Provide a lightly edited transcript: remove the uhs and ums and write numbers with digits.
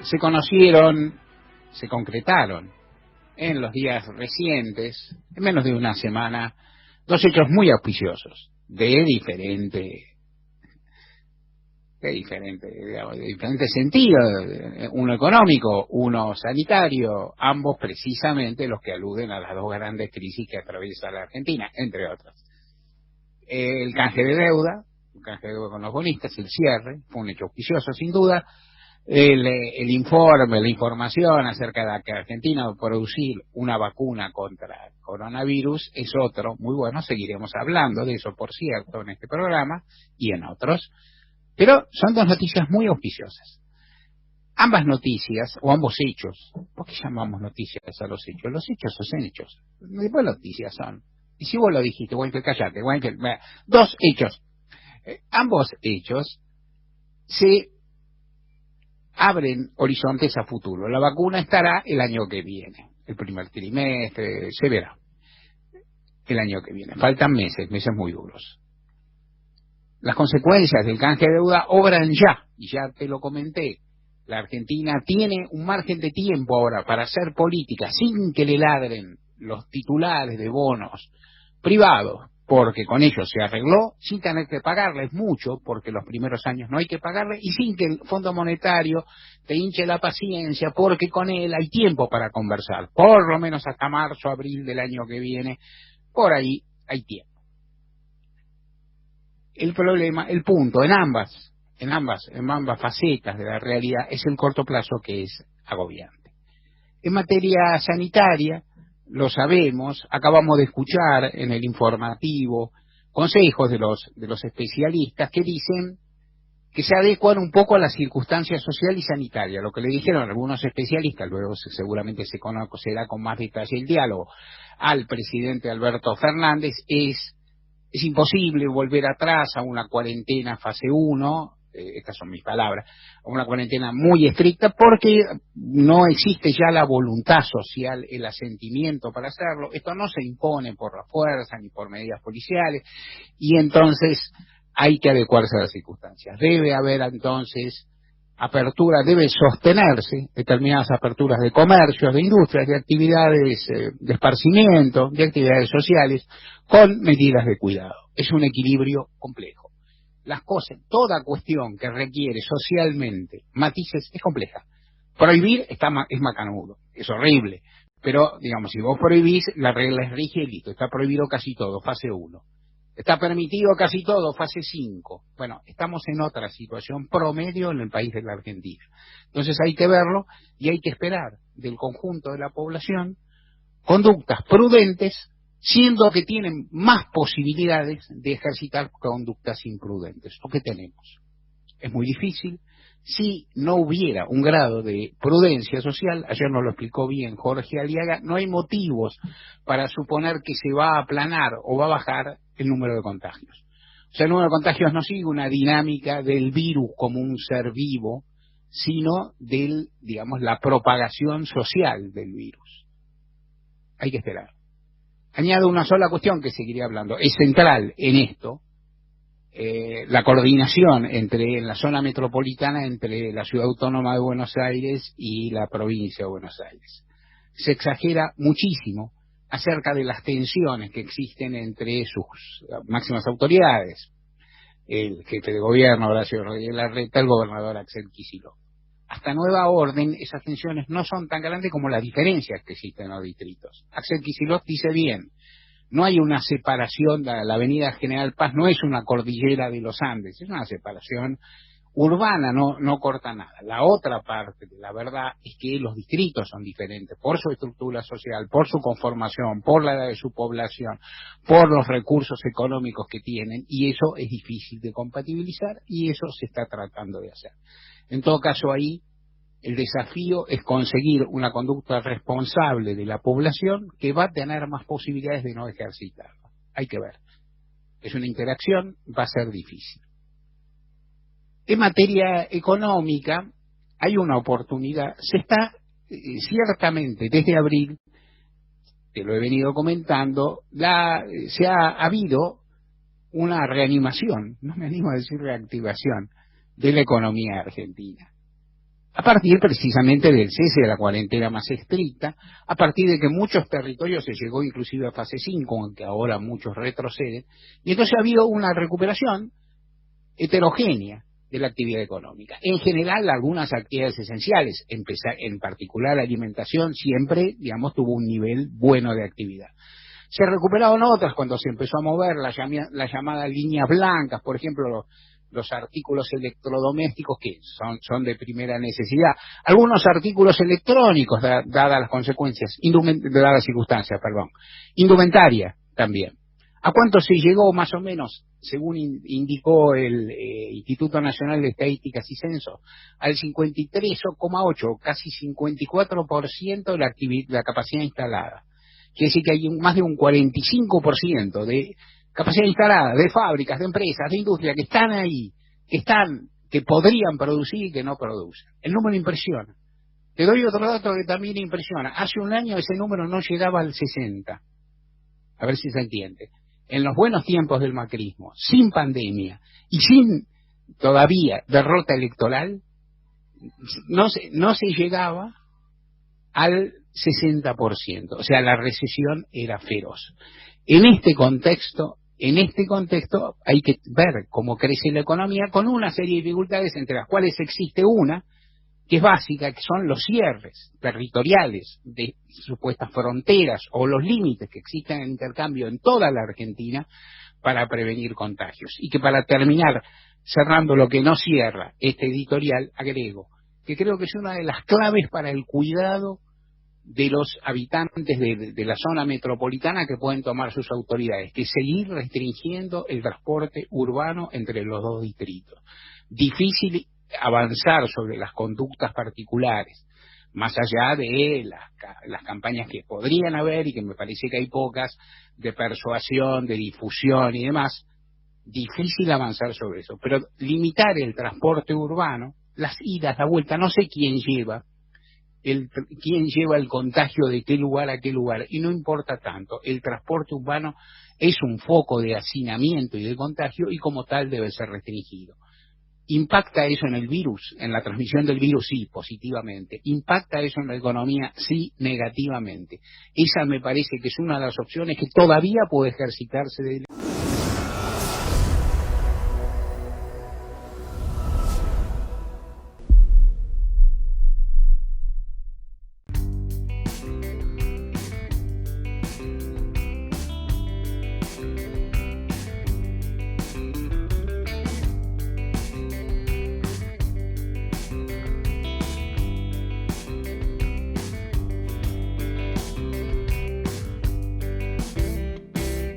se conocieron, se concretaron en los días recientes, en menos de una semana, dos hechos muy auspiciosos, de diferente, digamos, de diferente sentido, uno económico, uno sanitario, ambos precisamente los que aluden a las dos grandes crisis que atraviesa la Argentina, entre otras. El canje de deuda con los bonistas, el cierre, fue un hecho auspicioso sin duda. El informe, la información acerca de que Argentina va a producir una vacuna contra el coronavirus es otro, muy bueno, seguiremos hablando de eso, por cierto, en este programa y en otros, pero son dos noticias muy auspiciosas. Ambas noticias, o ambos hechos, ¿por qué llamamos noticias a los hechos? Los hechos son hechos, después noticias son. Y si vos lo dijiste, Weinfeld, cállate, Weinfeld, dos hechos. Ambos hechos se abren horizontes a futuro. La vacuna estará el año que viene, el primer trimestre, se verá el año que viene. Faltan meses muy duros. Las consecuencias del canje de deuda obran ya, y ya te lo comenté. La Argentina tiene un margen de tiempo ahora para hacer política sin que le ladren los titulares de bonos privados, porque con ellos se arregló, sin tener que pagarles mucho, porque los primeros años no hay que pagarle, y sin que el Fondo Monetario te hinche la paciencia, porque con él hay tiempo para conversar, por lo menos hasta marzo, abril del año que viene, por ahí hay tiempo. El problema, el punto, en ambas facetas de la realidad, es el corto plazo, que es agobiante. En materia sanitaria, lo sabemos, acabamos de escuchar en el informativo consejos de los especialistas que dicen que se adecuan un poco a las circunstancias social y sanitaria. Lo que le dijeron algunos especialistas, luego seguramente se conocerá con más detalle el diálogo, al presidente Alberto Fernández, es imposible volver atrás a una cuarentena fase 1, estas son mis palabras, a una cuarentena muy estricta, porque no existe ya la voluntad social, el asentimiento para hacerlo. Esto no se impone por la fuerza ni por medidas policiales, y entonces hay que adecuarse a las circunstancias. Debe haber entonces apertura, debe sostenerse determinadas aperturas de comercios, de industrias, de actividades de esparcimiento, de actividades sociales, con medidas de cuidado. Es un equilibrio complejo. Las cosas, toda cuestión que requiere socialmente matices es compleja. Prohibir es macanudo, es horrible, pero digamos, si vos prohibís, la regla es rígida y listo, está prohibido casi todo, fase 1. Está permitido casi todo, fase 5. Bueno, estamos en otra situación promedio en el país de la Argentina. Entonces hay que verlo y hay que esperar del conjunto de la población conductas prudentes, siendo que tienen más posibilidades de ejercitar conductas imprudentes. ¿Lo que tenemos? Es muy difícil. Si no hubiera un grado de prudencia social, ayer nos lo explicó bien Jorge Aliaga, no hay motivos para suponer que se va a aplanar o va a bajar el número de contagios. O sea, el número de contagios no sigue una dinámica del virus como un ser vivo, sino digamos, la propagación social del virus. Hay que esperar. Añado una sola cuestión que seguiría hablando, es central en esto, la coordinación en la zona metropolitana entre la Ciudad Autónoma de Buenos Aires y la provincia de Buenos Aires. Se exagera muchísimo acerca de las tensiones que existen entre sus máximas autoridades, el jefe de gobierno Horacio Rodríguez Larreta, el gobernador Axel Kicillof. Hasta nueva orden, esas tensiones no son tan grandes como las diferencias que existen en los distritos. Axel Kicillof dice bien, no hay una separación, la avenida General Paz no es una cordillera de los Andes, es una separación urbana, no corta nada. La otra parte de la verdad es que los distritos son diferentes por su estructura social, por su conformación, por la edad de su población, por los recursos económicos que tienen, y eso es difícil de compatibilizar y eso se está tratando de hacer. En todo caso, ahí el desafío es conseguir una conducta responsable de la población que va a tener más posibilidades de no ejercitarla. Hay que ver. Es una interacción, va a ser difícil. En materia económica hay una oportunidad. Se está, ciertamente, desde abril, te lo he venido comentando, ha habido una reanimación, no me animo a decir reactivación, de la economía argentina. a partir precisamente del cese de la cuarentena más estricta, a partir de que muchos territorios se llegó inclusive a fase 5, aunque ahora muchos retroceden, y entonces ha habido una recuperación heterogénea de la actividad económica. En general, algunas actividades esenciales, en particular la alimentación, siempre, digamos, tuvo un nivel bueno de actividad. Se recuperaron otras cuando se empezó a mover la llamada líneas blancas, por ejemplo, los artículos electrodomésticos que son de primera necesidad, algunos artículos electrónicos, dadas las consecuencias, dadas las circunstancias, perdón, indumentaria también. ¿A cuánto se llegó más o menos, según indicó el Instituto Nacional de Estadísticas y Censo? Al 53,8, casi 54% de la capacidad instalada. Quiere decir que hay más de un 45% de capacidad instalada, de fábricas, de empresas, de industria, que están ahí, que podrían producir y que no producen. El número impresiona. Te doy otro dato que también impresiona. Hace un año ese número no llegaba al 60. A ver si se entiende. En los buenos tiempos del macrismo, sin pandemia y sin todavía derrota electoral, no se llegaba al 60%. O sea, la recesión era feroz. En este contexto hay que ver cómo crece la economía con una serie de dificultades, entre las cuales existe una que es básica, que son los cierres territoriales de supuestas fronteras o los límites que existen en intercambio en toda la Argentina para prevenir contagios. Y que, para terminar, cerrando lo que no cierra este editorial, agrego que creo que es una de las claves para el cuidado de los habitantes de la zona metropolitana que pueden tomar sus autoridades, que seguir restringiendo el transporte urbano entre los dos distritos. Difícil avanzar sobre las conductas particulares, más allá de las campañas que podrían haber, y que me parece que hay pocas, de persuasión, de difusión y demás. Difícil avanzar sobre eso, pero limitar el transporte urbano, las idas, la vuelta, no sé quién lleva el contagio de qué lugar a qué lugar, y no importa tanto. El transporte urbano es un foco de hacinamiento y de contagio, y como tal debe ser restringido. ¿Impacta eso en el virus, en la transmisión del virus? Sí, positivamente. ¿Impacta eso en la economía? Sí, negativamente. Esa me parece que es una de las opciones que todavía puede ejercitarse